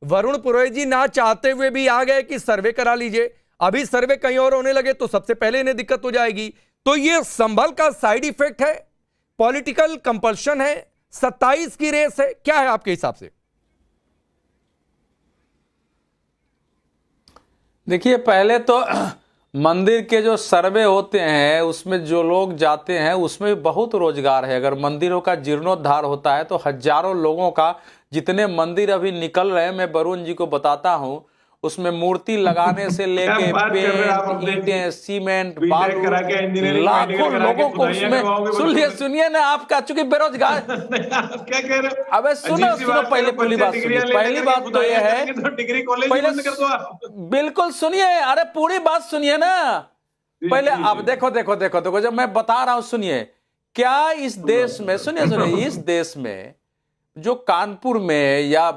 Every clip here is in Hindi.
वरुण पुरोहित जी ना चाहते हुए भी आ गए कि सर्वे करा लीजिए। अभी सर्वे कहीं और होने लगे तो सबसे पहले इन्हें दिक्कत हो जाएगी। तो ये संभल का साइड इफेक्ट है, पॉलिटिकल कंपल्शन है, 27 की रेस है, क्या है आपके हिसाब से? देखिए, पहले तो मंदिर के जो सर्वे होते हैं उसमें जो लोग जाते हैं उसमें बहुत रोजगार है। अगर मंदिरों का जीर्णोद्धार होता है तो हजारों लोगों का, जितने मंदिर अभी निकल रहे हैं, मैं वरुण जी को बताता हूं, उसमें मूर्ति लगाने से लेके पेंट, ईंटें, सीमेंट, बालू, लाखों लोगों को उसमें। सुनिए ना, आपका चूंकि बेरोजगार क्या कह रहे हो? अबे सुनो पहले पूरी बात सुनिए। पहली बात तो यह है, डिग्री कॉलेज बंद कर दो आप। बिल्कुल सुनिए, अरे पूरी बात सुनिए ना पहले। अब देखो जब मैं बता रहा हूं सुनिए। क्या इस देश में, सुनिए इस देश में जो कानपुर में या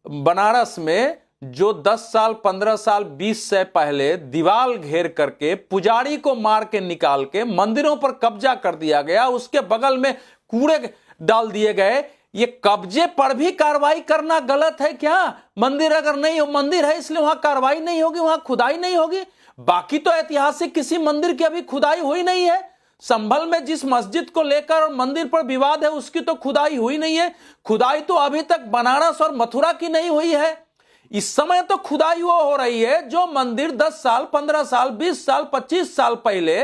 बनारस में जो 10 साल 15 साल 20 से पहले दीवार घेर करके पुजारी को मार के निकाल के मंदिरों पर कब्जा कर दिया गया, उसके बगल में कूड़े डाल दिए गए, ये कब्जे पर भी कार्रवाई करना गलत है क्या? मंदिर अगर नहीं हो, मंदिर है इसलिए वहां कार्रवाई नहीं होगी, वहां खुदाई नहीं होगी। बाकी तो ऐतिहासिक किसी मंदिर की अभी खुदाई हुई नहीं है। संभल में जिस मस्जिद को लेकर और मंदिर पर विवाद है उसकी तो खुदाई हुई नहीं है। खुदाई तो अभी तक बनारस और मथुरा की नहीं हुई है। इस समय तो खुदाई वो हो रही है जो मंदिर 10 साल 15 साल 20 साल 25 साल पहले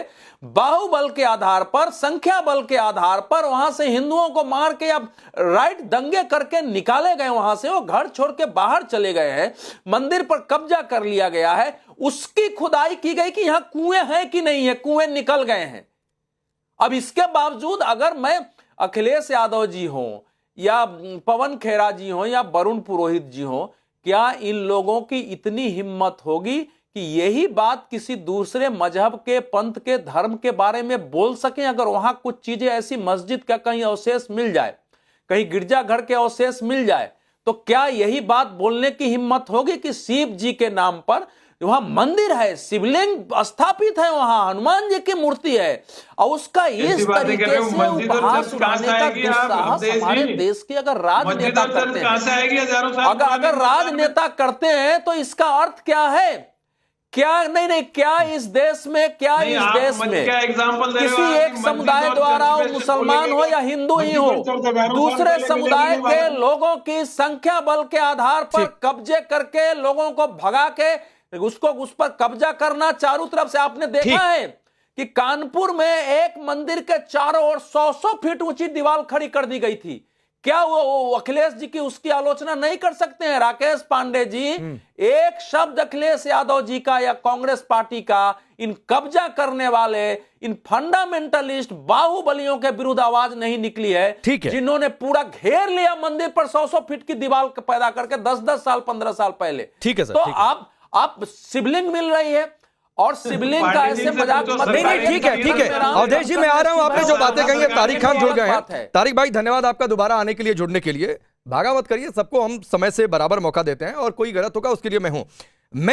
बाहुबल के आधार पर, संख्या बल के आधार पर वहां से हिंदुओं को मार के अब राइट दंगे करके निकाले गए, वहां से वो घर छोड़ के बाहर चले गए हैं, मंदिर पर कब्जा कर लिया गया है, उसकी खुदाई की गई कि यहां कुएं हैं कि नहीं है, कुएं निकल गए हैं। अब इसके बावजूद अगर मैं अखिलेश यादव जी हों या पवन खेरा जी हों या वरुण पुरोहित जी हों, क्या इन लोगों की इतनी हिम्मत होगी कि यही बात किसी दूसरे मजहब के, पंथ के, धर्म के बारे में बोल सकें? अगर वहां कुछ चीजें ऐसी, मस्जिद का कहीं अवशेष मिल जाए, कहीं गिरजाघर के अवशेष मिल जाए, तो क्या यही बात बोलने की हिम्मत होगी कि शिव जी के नाम पर वहां मंदिर है, शिवलिंग स्थापित है, वहां हनुमान जी की मूर्ति है, और उसका इस तरीके से उपहास उड़ाने का दुस्साहस हमारे देश के अगर राजनेता करते हैं, अगर राजनेता करते हैं तो इसका अर्थ क्या है? क्या नहीं, क्या इस देश में किसी एक समुदाय द्वारा हो, मुसलमान हो या हिंदू ही हो, दूसरे समुदाय के लोगों की संख्या बल के आधार पर कब्जे करके, लोगों को भगा के उस पर कब्जा करना? चारों तरफ से आपने देखा है कि कानपुर में एक मंदिर के चारों ओर 100 फीट ऊंची दीवार खड़ी कर दी गई थी। क्या वो अखिलेश जी की उसकी आलोचना नहीं कर सकते हैं? राकेश पांडे जी, एक शब्द अखिलेश यादव जी का या कांग्रेस पार्टी का इन कब्जा करने वाले, इन फंडामेंटलिस्ट बाहुबलियों के विरुद्ध आवाज नहीं निकली है, जिन्होंने पूरा घेर लिया मंदिर पर 100 फीट की दीवार पैदा करके 10 साल 15 साल पहले। ठीक है सर, तो आप शिवलिंग मिल रही है और शिवलिंग का ऐसे मजाक मत। नहीं, ठीक है अवधेश जी, मैं आ रहा हूं। आपने जो बातें कही है, तारिक खान जुड़ गए हैं। तारिक भाई, धन्यवाद आपका दोबारा आने के लिए, जुड़ने के लिए। भागा मत करिए, सबको हम समय से बराबर मौका देते हैं और कोई गलत होगा उसके लिए मैं हूं।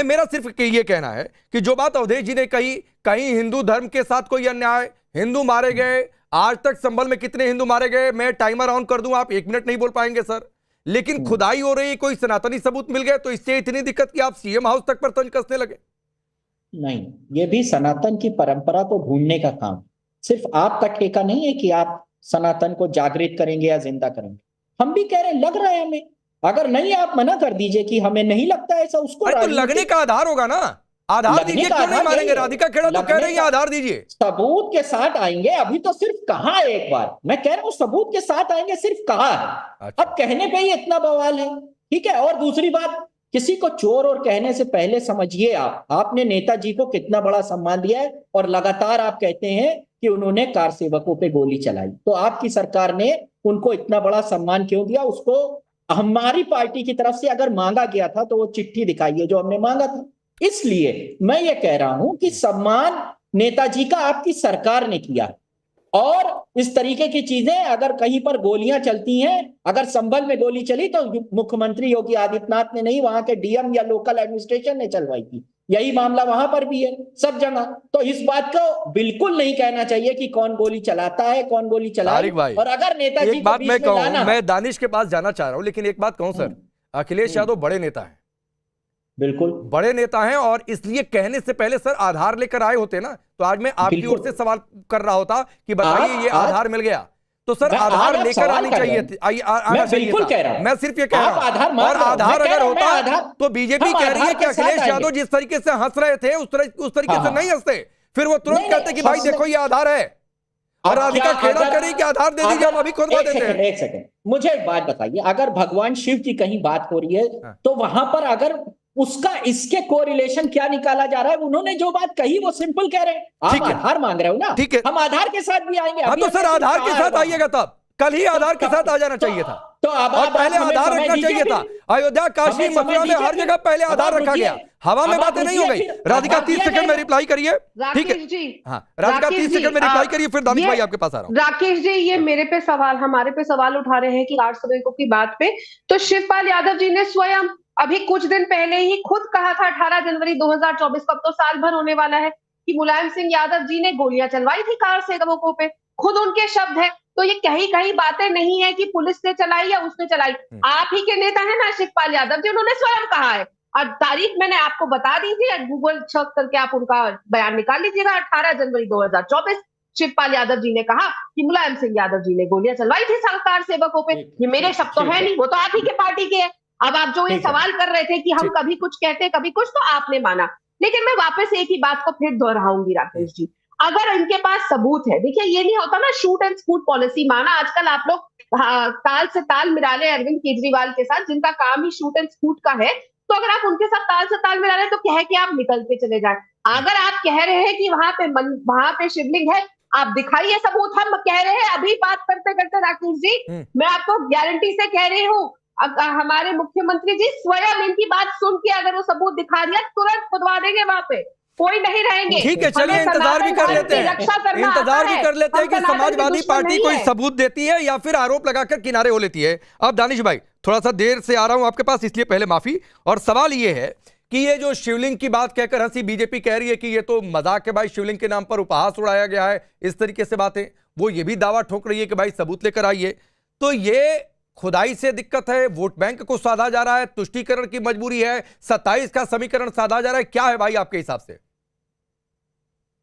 मेरा सिर्फ ये कहना है कि जो बात अवधेश जी ने कही, कहीं हिंदू धर्म के साथ कोई अन्याय, हिंदू मारे गए, आज तक संभल में कितने हिंदू मारे गए, मैं टाइमर ऑन कर दूं, आप 1 मिनट नहीं बोल पाएंगे सर। लेकिन खुदाई हो रही, कोई सनातनी सबूत मिल गए तो इससे इतनी दिक्कत कि आप सीएम हाउस तक पर तंज कसने लगे। नहीं, ये भी सनातन की परंपरा को ढूंढने का काम, सिर्फ आपका ठेका नहीं है कि आप सनातन को जागृत करेंगे या जिंदा करेंगे। हम भी कह रहे हैं, लग रहा है हमें। अगर नहीं, आप मना कर दीजिए कि हमें नहीं लगता ऐसा, उसको तो लगने का आधार होगा ना, आधार दीजिए। क्यों नहीं मारेंगे? राधिका खेड़ा तो कह रही है आधार दीजिए। सबूत के साथ आएंगे। अभी तो सिर्फ कहा है, एक बार मैं कह रहा हूं सबूत के साथ आएंगे, सिर्फ कहा है। अच्छा। अब कहने पे ही इतना बवाल है, ठीक है। और दूसरी बात, किसी को चोर और कहने से पहले समझिए आपने नेताजी को कितना बड़ा सम्मान दिया है, और लगातार आप कहते हैं कि उन्होंने कार सेवकों पे गोली चलाई, तो आपकी सरकार ने उनको इतना बड़ा सम्मान क्यों दिया? उसको हमारी पार्टी की तरफ से अगर मांगा गया था तो वो चिट्ठी दिखाइए जो हमने मांगा था। इसलिए मैं ये कह रहा हूं कि सम्मान नेताजी का आपकी सरकार ने किया, और इस तरीके की चीजें, अगर कहीं पर गोलियां चलती हैं, अगर संभल में गोली चली तो मुख्यमंत्री योगी आदित्यनाथ ने नहीं, वहां के डीएम या लोकल एडमिनिस्ट्रेशन ने चलवाई थी। यही मामला वहां पर भी है, सब जगह। तो इस बात को बिल्कुल नहीं कहना चाहिए कि कौन गोली चलाता है, कौन गोली चला। और अगर नेताजी एक बात मैं कहूं, मैं दानिश के पास जाना चाह रहा हूं, लेकिन एक बात कहूं सर, अखिलेश यादव बड़े नेता हैं, बिल्कुल बड़े नेता हैं, और इसलिए कहने से पहले सर आधार लेकर आए होते ना, तो आज मैं आपकी ओर से सवाल कर रहा होता कि बताइए ये आधार मिल गया, तो सर आधार लेकर आनी चाहिए थी, आना चाहिए था। मैं सिर्फ ये कह रहा हूं, और आधार अगर होता तो बीजेपी कह रही है कि अखिलेश यादव जिस तरीके से हंस रहे थे उस तरीके से नहीं हंसते, फिर वो तुरंत कहते कि भाई देखो ये आधार है, और राधिका खेड़ा करी कि आधार दे दीजिए, हम अभी खुदवा देते हैं। एक सेकंड, मुझे एक बात बताइए, अगर भगवान शिव की कहीं बात हो रही है तो वहां पर अगर उसका इसके कोरिलेशन क्या निकाला जा रहा है? उन्होंने जो बात कही वो सिंपल कह रहे हैं, आप आधार मांग रहे हो ना, ठीक है, हम आधार के साथ भी आएंगे। हाँ तो सर आधार के साथ आइएगा, तब कल ही आधार के साथ आ जाना चाहिए था, तो अब और पहले आधार रखना चाहिए था। अयोध्या, काशी, मथुरा में हर जगह पहले आधार रखा गया, हवा में बातें नहीं हो गई। राधिका 30 सेकंड में रिप्लाई करिए, ठीक है? हाँ राधिका 30 सेकंड में रिप्लाई करिए, फिर दानिश भाई आपके पास आ रहा हूँ। राकेश जी, ये मेरे पे सवाल, हमारे पे सवाल उठा रहे हैं कि 8 श्रमिकों की बात पे, तो शिवपाल यादव जी ने स्वयं अभी कुछ दिन पहले ही खुद कहा था 18 जनवरी 2024 को, अब तो साल भर होने वाला है, कि मुलायम सिंह यादव जी ने गोलियां चलवाई थी कार सेवकों पे, खुद उनके शब्द है। तो ये कहीं बातें नहीं है कि पुलिस ने चलाई या उसने चलाई, आप ही के नेता है ना शिवपाल यादव जी, उन्होंने स्वयं कहा है, और तारीख मैंने आपको बता दी थी, गूगल सर्च करके आप उनका बयान निकाल लीजिएगा। 18 जनवरी 2024 शिवपाल यादव जी ने कहा कि मुलायम सिंह यादव जी ने गोलियां चलवाई थी कार सेवकों पे। ये मेरे शब्द तो है नहीं, वो तो आप ही के पार्टी के है। अब आप जो ये सवाल कर रहे थे कि हम कभी कुछ कहते कभी कुछ, तो आपने माना, लेकिन मैं वापस एक ही बात को फिर दोहराऊंगी राकेश जी, अगर इनके पास सबूत है, देखिए ये नहीं होता ना शूट एंड स्कूट पॉलिसी, माना आजकल आप लोग ताल से ताल मिला रहे अरविंद केजरीवाल के साथ, जिनका काम ही शूट एंड स्कूट का है, तो अगर आप उनके साथ ताल से ताल मिला रहे हैं तो कह के आप निकल के चले जाए। अगर आप कह रहे हैं कि वहां पे शिवलिंग है, आप दिखाइए सबूत। हम कह रहे हैं अभी बात करते करते राकेश जी, मैं आपको गारंटी से कह रही हूँ, हमारे मुख्यमंत्री जी स्वयं इनकी बात सुन के अगर वो सबूत दिखा दिया, तुरंत खुदवा देंगे, वहां पे कोई नहीं रहेंगे। ठीक है, चलिए इंतजार भी कर लेते हैं, इंतजार भी कर लेते हैं कि समाजवादी पार्टी कोई सबूत देती है या फिर आरोप लगाकर किनारे हो लेती है। अब दानिश भाई, थोड़ा सा देर से आ रहा हूं आपके पास, इसलिए पहले माफी। और सवाल ये है कि ये जो शिवलिंग की बात कहकर हंसी बीजेपी कह रही है कि ये तो मजाक है भाई, शिवलिंग के नाम पर उपहास उड़ाया गया है, इस तरीके से बातें, वो ये भी दावा ठोक रही है कि भाई सबूत लेकर आइए। तो ये खुदाई से दिक्कत है, वोट बैंक को साधा जा रहा है, तुष्टीकरण की मजबूरी है, 27 का समीकरण साधा जा रहा है, क्या है भाई आपके हिसाब से?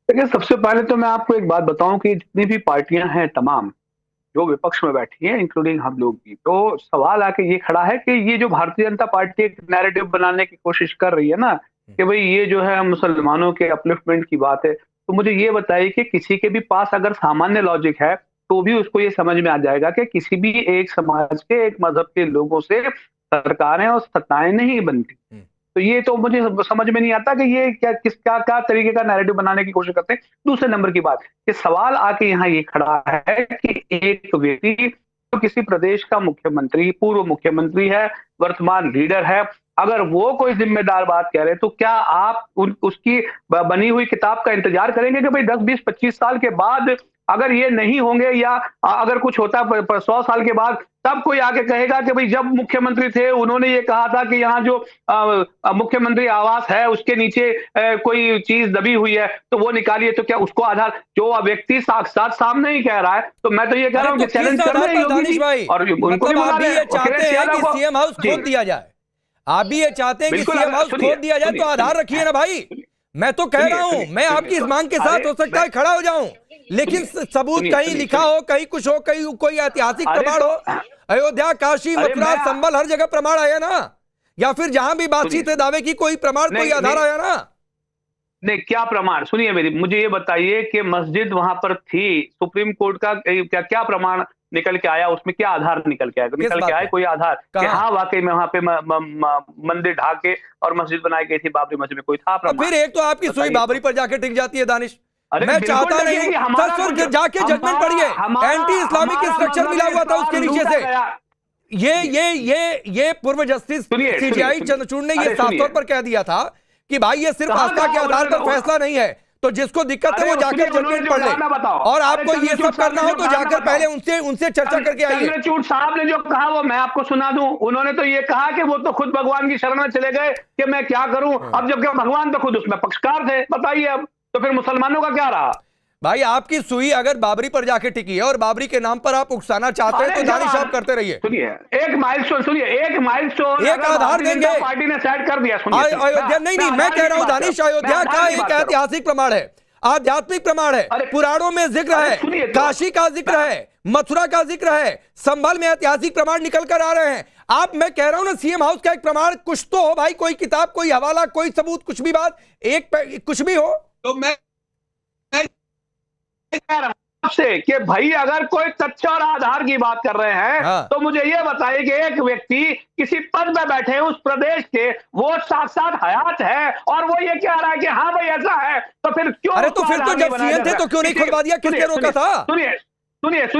देखिए, सबसे पहले तो मैं आपको एक बात बताऊं कि जितनी भी पार्टियां हैं तमाम जो विपक्ष में बैठी हैं, इंक्लूडिंग हम लोग भी, तो सवाल आके ये खड़ा है कि ये जो भारतीय जनता पार्टी एक नैरेटिव बनाने की कोशिश कर रही है ना, कि भाई ये जो है मुसलमानों के अपलिफ्टमेंट की बात है, तो मुझे ये बताइए कि किसी के भी पास अगर सामान्य लॉजिक है तो भी उसको ये समझ में आ जाएगा कि किसी भी एक समाज के, एक मजहब के लोगों से सरकारें और सत्ताएं नहीं बनती। तो ये तो मुझे समझ में नहीं आता कि ये क्या तरीके का नैरेटिव बनाने की कोशिश करते हैं। दूसरे नंबर की बात, कि सवाल आके यहाँ ये खड़ा है कि एक व्यक्ति तो किसी प्रदेश का मुख्यमंत्री, पूर्व मुख्यमंत्री है, वर्तमान लीडर है, अगर वो कोई जिम्मेदार बात कह रहे हैं तो क्या आप उसकी बनी हुई किताब का इंतजार करेंगे कि भाई 10, 20, 25 साल के बाद अगर ये नहीं होंगे, या अगर कुछ होता 100 साल के बाद, तब कोई आके कहेगा कि भाई जब मुख्यमंत्री थे उन्होंने ये कहा था कि यहाँ जो मुख्यमंत्री आवास है उसके नीचे कोई चीज दबी हुई है तो वो निकालिए, तो क्या उसको आधार, जो व्यक्ति साक्षात सामने ही कह रहा है, तो मैं तो ये कह रहा हूँ कि चैलेंज कर रहे हैं योगी जी, और उनको भी बुला रहे हैं। चाहते हैं कि सीएम हाउस खोद दिया जाए, आप भी ये चाहते हैं कि सीएम हाउस खोद दिया जाए, तो आधार रखिए ना भाई। मैं तो कह रहा हूं, मैं आपकी इस मांग के साथ हो सकता है खड़ा हो जाऊं, लेकिन सबूत कहीं लिखा हो, कहीं कुछ हो, कहीं कोई ऐतिहासिक प्रमाण हो। अयोध्या, काशी, मथुरा, संबल, हर जगह प्रमाण आया ना, या फिर जहां भी बातचीत है दावे की कोई प्रमाण, कोई आधार आया ना? नहीं, क्या प्रमाण? सुनिए मेरी, मुझे ये बताइए कि मस्जिद वहां पर थी, सुप्रीम कोर्ट का क्या प्रमाण निकल के आया, उसमें क्या आधार निकल के आया? निकल के आया कोई आधार कि हाँ वाकई में वहां पे मंदिर ढाके और मस्जिद बनाई गई थी, बाबरी मस्जिद में कोई था प्रमाण? फिर एक तो आपकी सुई बाबरी पर जाके टिक जाती है दानिश। मैं चाहता नहीं हूं जाके जजमेंट पढ़िए, एंटी इस्लामिक स्ट्रक्चर मिला हुआ था उसके नीचे से। ये पूर्व जस्टिस सीजीआई चंद्रचूड़ ने ये साफ तौर पर कह दिया था कि भाई ये सिर्फ आस्था के आधार पर फैसला नहीं है, तो जिसको दिक्कत है वो जाकर जजमेंट पढ़ ले, और आपको ये सब करना हो तो जाकर पहले उनसे चर्चा करके आइए। चंद्रचूड़ साहब ने जो कहा वो मैं आपको सुना दूं। उन्होंने तो ये कहा कि वो तो खुद भगवान की शरण में चले गए कि मैं क्या करूं, अब जबकि भगवान तो खुद उसमें पक्षकार थे। बताइए अब तो फिर मुसलमानों का क्या रहा? भाई आपकी सुई अगर बाबरी पर जाके टिकी है और बाबरी के नाम पर आप उकसाना चाहते हैं तो दानिश आप करते रहिए। सुनिए एक माइलस्टोन एक आधार देंगे, पार्टी ने सेट कर दिया। अयोध्या नहीं, मैं कह रहा हूं दानिश, अयोध्या का एक ऐतिहासिक प्रमाण है, आध्यात्मिक प्रमाण है, पुराणों में जिक्र है, काशी का जिक्र है, मथुरा का जिक्र है, संभल में ऐतिहासिक प्रमाण निकल कर आ रहे हैं। आप, मैं कह रहा हूं ना, सीएम हाउस का एक प्रमाण कुछ तो हो भाई, कोई किताब, कोई हवाला, कोई सबूत, कुछ भी बात, एक कुछ भी हो। तो मैं कह रहा हूं आपसे कि भाई अगर कोई तथ्य और आधार की बात कर रहे हैं तो मुझे यह बताइए कि एक व्यक्ति किसी पद में बैठे हैं उस प्रदेश के, वो साथ हयात है और वो ये कह रहा है कि हाँ भाई ऐसा है, तो फिर क्यों? अरे तो फिर तो जब सीएम थे तो क्यों नहीं खुलवा दिया? किसने रोका था? सुनिए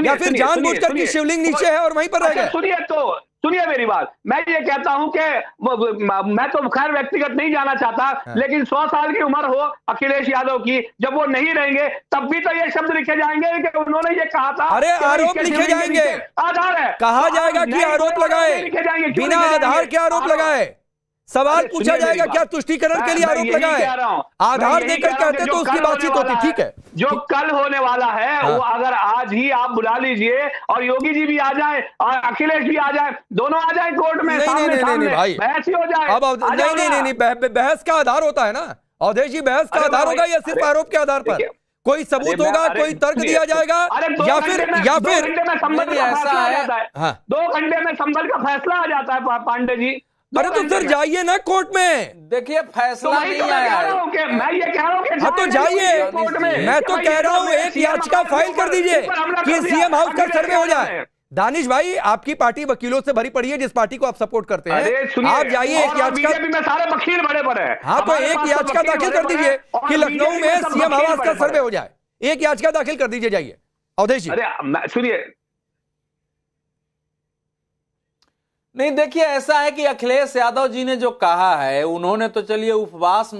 या फिर जानबूझकर कि शिवलिंग नीचे है और वहीं पर रह गए? सुनिए मेरी बात, मैं ये कहता हूं कि मैं तो खैर व्यक्तिगत नहीं जाना चाहता, लेकिन 100 साल की उम्र हो अखिलेश यादव की, जब वो नहीं रहेंगे तब भी तो ये शब्द लिखे जाएंगे कि उन्होंने ये कहा था। अरे आरोप लिखे जाएंगे, आधार है, कहा जाएगा कि आरोप लगाए, बिना आधार के आरोप लगाए, सवाल पूछा जाएगा क्या तुष्टीकरण के लिए आरोप लगाए, आधार देकर कहते तो उसकी बातचीत होती। ठीक है, जो कल होने वाला है वो अगर आज ही आप बुला लीजिए और योगी जी भी आ जाए और अखिलेश भी आ जाए, दोनों आ जाए कोर्ट में, नहीं भाई, बहस ही हो जाए। अब नहीं, बहस का आधार होता है ना अवधेश जी, बहस का आधार होगा या सिर्फ आरोप के आधार पर कोई सबूत होगा, कोई तर्क दिया जाएगा, या फिर ऐसा है 2 घंटे में संभल का फैसला आ जाता है पांडे जी। अरे तो सर जाइए ना कोर्ट में, देखिए फैसला नहीं आया है। मैं ये कह रहा हूँ कि हाँ तो जाइए, मैं तो कह रहा हूँ एक याचिका फाइल कर दीजिए कि सीएम हाउस का सर्वे हो जाए। दानिश भाई, आपकी पार्टी वकीलों से भरी पड़ी है, जिस पार्टी को आप सपोर्ट करते हैं, आप जाइए एक याचिका में सारे वकील बड़े बड़े हैं। हाँ तो एक याचिका दाखिल कर दीजिए कि लखनऊ में सीएम आवास का सर्वे हो जाए, एक याचिका दाखिल कर दीजिए, जाइए अवधेश जी। अरे सुनिए, नहीं देखिए, ऐसा है कि अखिलेश यादव जी ने जो कहा है, उन्होंने तो चलिए उपहास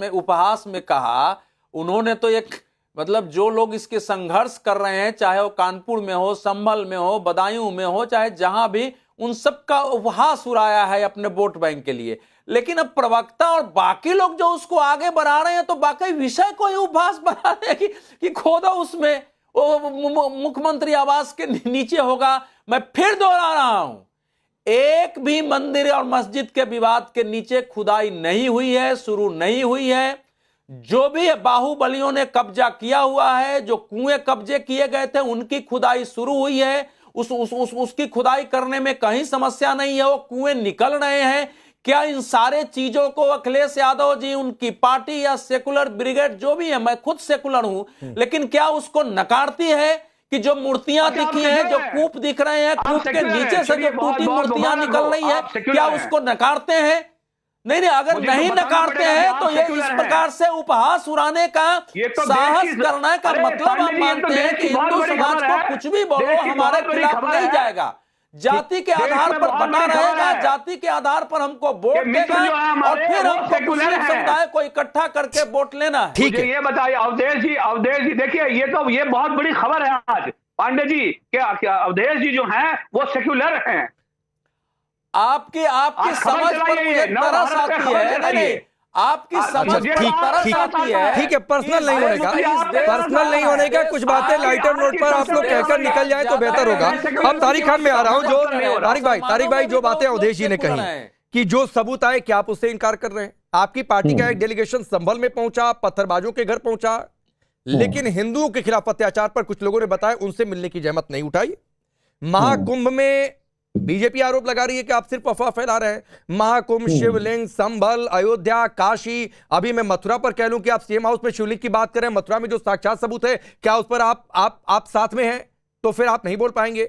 में कहा, उन्होंने तो एक मतलब जो लोग इसके संघर्ष कर रहे हैं, चाहे वो कानपुर में हो, संभल में हो, बदायूं में हो, चाहे जहां भी, उन सब का उपहास उड़ाया है अपने वोट बैंक के लिए। लेकिन अब प्रवक्ता और बाकी लोग जो उसको आगे बढ़ा रहे हैं तो बाकी विषय को ही उपहास बना रहे हैं कि खोदो उसमें वो मुख्यमंत्री आवास के नीचे होगा। मैं फिर दोहरा रहा हूं, एक भी मंदिर और मस्जिद के विवाद के नीचे खुदाई नहीं हुई है, शुरू नहीं हुई है। जो भी बाहुबलियों ने कब्जा किया हुआ है, जो कुएं कब्जे किए गए थे, उनकी खुदाई शुरू हुई है। उसकी खुदाई करने में कहीं समस्या नहीं है, वो कुएं निकल रहे हैं। क्या इन सारे चीजों को अखिलेश यादव जी, उनकी पार्टी या सेकुलर ब्रिगेड जो भी है, मैं खुद सेकुलर हूं, लेकिन क्या उसको नकारती है कि जो मूर्तियां दिखी हैं, जो कूप दिख रहे हैं, कूप के नीचे से जो टूटी मूर्तियां निकल रही है, क्या उसको नकारते हैं? नहीं, अगर नहीं नकारते हैं तो ये इस प्रकार से उपहास उड़ाने का साहस करने का मतलब आप मानते हैं कि हिंदू समाज को कुछ भी बोलो हमारे खिलाफ नहीं जाएगा, जाति के आधार पर बना रहेगा, जाति के आधार पर हमको वोट देगा और फिर हमको मुस्लिम समुदाय को इकट्ठा करके वोट लेना है। ठीक है, ये बताइए अवधेश जी देखिए, ये बहुत बड़ी खबर है आज पांडे जी, क्या अवधेश जी जो हैं वो सेक्युलर हैं। आपकी समझ पर मुझे तरस आती है। नहीं, आपकी समझ तरस आती है। ठीक है, पर्सनल नहीं होने का कुछ बातें लाइटर नोट पर आप लोग कहकर निकल जाए तो बेहतर होगा। अब तारिक खान में आ रहा हूं, जो तारिक भाई जो बातें अवधेश जी ने कही कि जो सबूत आए, क्या आप उससे इनकार कर रहे हैं? आपकी पार्टी का एक डेलीगेशन संभल में पहुंचा, पत्थरबाजों के घर पहुंचा, लेकिन हिंदुओं के खिलाफ अत्याचार पर कुछ लोगों ने बताया उनसे मिलने की जहमत नहीं उठाई। महाकुंभ में बीजेपी आरोप लगा रही है कि आप सिर्फ अफवाह फैला रहे हैं। महाकुंभ, शिवलिंग, संभल, अयोध्या, काशी, अभी मैं मथुरा पर कह लूं कि आप सीएम हाउस में शिवलिंग की बात करें, मथुरा में जो साक्षात सबूत है, क्या उस पर आप साथ में हैं? तो फिर आप नहीं बोल पाएंगे।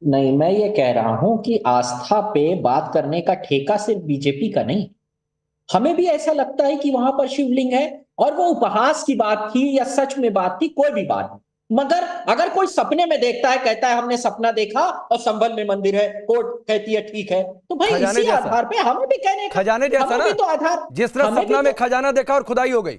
नहीं, मैं ये कह रहा हूं कि आस्था पे बात करने का ठेका सिर्फ बीजेपी का नहीं, हमें भी ऐसा लगता है कि वहां पर शिवलिंग है, और वो उपहास की बात थी या सच में बात थी, कोई भी बात नहीं। मगर अगर कोई सपने में देखता है, कहता है हमने सपना देखा और संभल में मंदिर है, कोर्ट कहती है ठीक है, तो भाई इसी आधार पे हमें भी कहने का, खजाने जैसा ना, तो आधार, जिस तरह सपना में खजाना देखा और खुदाई हो गई।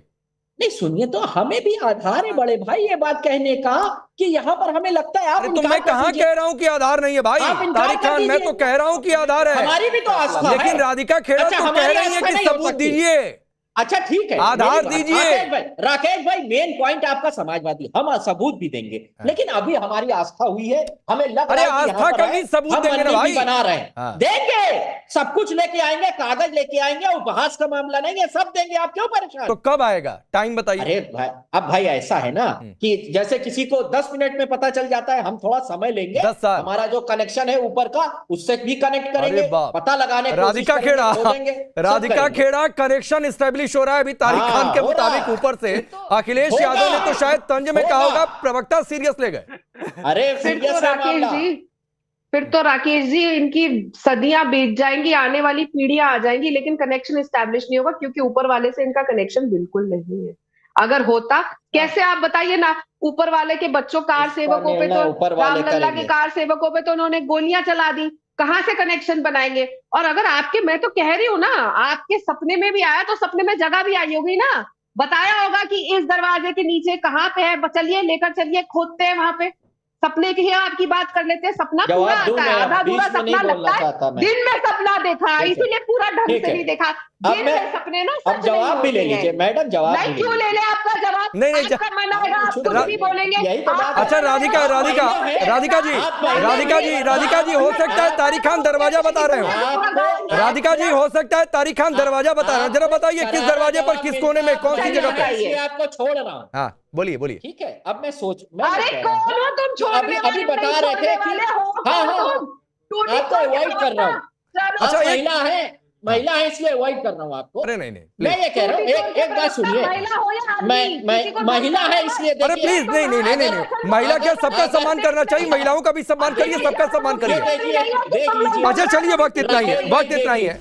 नहीं सुनिए, तो हमें भी आधार है बड़े भाई ये बात कहने का कि यहाँ पर हमें लगता है। आप तो मैं कहाँ कह रहा हूँ कि आधार नहीं है भाई तारिक खान, मैं तो कह रहा हूँ कि आधार है, हमारी भी तो आस्था है। लेकिन राधिका खेड़ा तो कह रही है कि सबूत दीजिए। अच्छा ठीक है, आधार मेरी बात- दीजिए। राकेश भाई मेन पॉइंट आपका समाजवादी, हम सबूत भी देंगे, लेकिन अभी हमारी आस्था हुई है, हमें लग अरे रहा है कि आस्था यहाँ पर का है, भी सबूत हम देंगे ना रणनीति भाई। बना रहे हैं। हाँ। देंगे, सब कुछ लेके आएंगे, कागज लेके आएंगे, उपहास का मामला नहीं है, सब देंगे, आप क्यों परेशान? तो कब आएगा, टाइम बताइए। अरे भाई, अब भाई ऐसा है ना कि जैसे किसी को 10 मिनट में पता चल जाता है, हम थोड़ा समय लेंगे, 10 साल। हमारा जो कनेक्शन है ऊपर का उससे भी कनेक्ट करेंगे, अरे बाप। पता लगाने की कोशिश राधिका करेंगे, खेड़ा, खोजेंगे, सब राधिका करेंगे। खेड़ा कनेक्शन स्टैब्लिश हो रहा है अभी तारिक हाँ, खान के हो रहा मुताबिक है। ऊपर से। अखिलेश होगा। यादव ने तो शायद तंज में कहा होगा। होगा, प्रवक्ता सीरियस ले गए। अरे फिर सीरियस तो है राकेश मामला। जी, फिर तो राकेश जी इनकी सदियां बीत जाएंगी, आने वाली पीढ़ियां आ जाएंगी, लेकिन कनेक्शन एस्टैब्लिश नहीं होगा, क्योंकि ऊपर वाले से इनका कनेक्शन बिल्कुल नहीं है। अगर होता, कैसे आप बताइए ना, ऊपर वाले के बच्चों कार इसका सेवकों पे निर्णय तो, ऊपर वाले रामलला करेंगे। के कार सेवकों पे तो उन्होंने गोलियां चला दी, कहां से कनेक्शन बनाएंगे? और अगर आपके, मैं तो कह रही हूँ ना, आपके सपने में भी आया तो सपने में जगह भी आई होगी ना, बताया होगा कि इस दरवाजे के नीचे कहाँ पे है, चलिए लेकर चलिए, खोदते हैं वहां पे। सपने की आपकी बात कर लेते हैं, सपना पूरा जवाब दूं आता है, मैं, आधा बीच अधूरा में नहीं सपना बोलना लगता है, चाहता मैं। दिन में सपना देखा, ठीक है। इसीलिए पूरा ढंग ठीक से है। नहीं देखा। अब दिन मैं, में सपने ना अब सच जवाब भी ले नहीं होते लीजिए हैं। मैडम, जवाब भी नहीं, ले क्यों लीजिए। ले ले आपका जवाब? नहीं, आपका मन आएगा, आप कुछ भी बोलेंगे। यही तो बात है। अच्छा राधिका आप राधिका महिला हैं। राधिका जी, आप महिला राधिका जी, हैं। राधिका जी, हो सकता है तारिक खान दरवाजा बता रहे हो। आपको- राधिका जी, हो सकता है तारिक खान दरवाजा बता रहे हैं, जरा बताइए किस दरवाजे पर, किस कोने में, कौन सी जगह पे? इसलिए आपको छोड़ रहा हूँ। हाँ बोलिए बोलिए। ठीक है, अब मैं मैं अरे कह रहा हूं, कौन हो तुम छोड़ने अभी वाले, बता नहीं रहे थे छोड़ने कि वाले हो, हाँ, कौन हाँ, तुम? टूटी आपको खोल के अवॉइड कर रहा हूँ। चलो। अच्छा, आप एक- महिला है इसलिए अवॉइड कर रहा हूँ आपको। अरे नहीं नहीं मैं ये कह रहा हूँ, एक बात सुनिए, महिला हो या आदमी, मैं किसी को महिला है इसलिए अरे देखिए, प्लीज नहीं नहीं नहीं नहीं नहीं, महिला क्या, सबका सम्मान करना चाहिए, महिलाओं का भी सम्मान करिए, सबका सम्मान ये करिए। देखिए, देख लीजिए। अच्छा चलिए, वक्त इतना ही है, वक्त इतना ही है।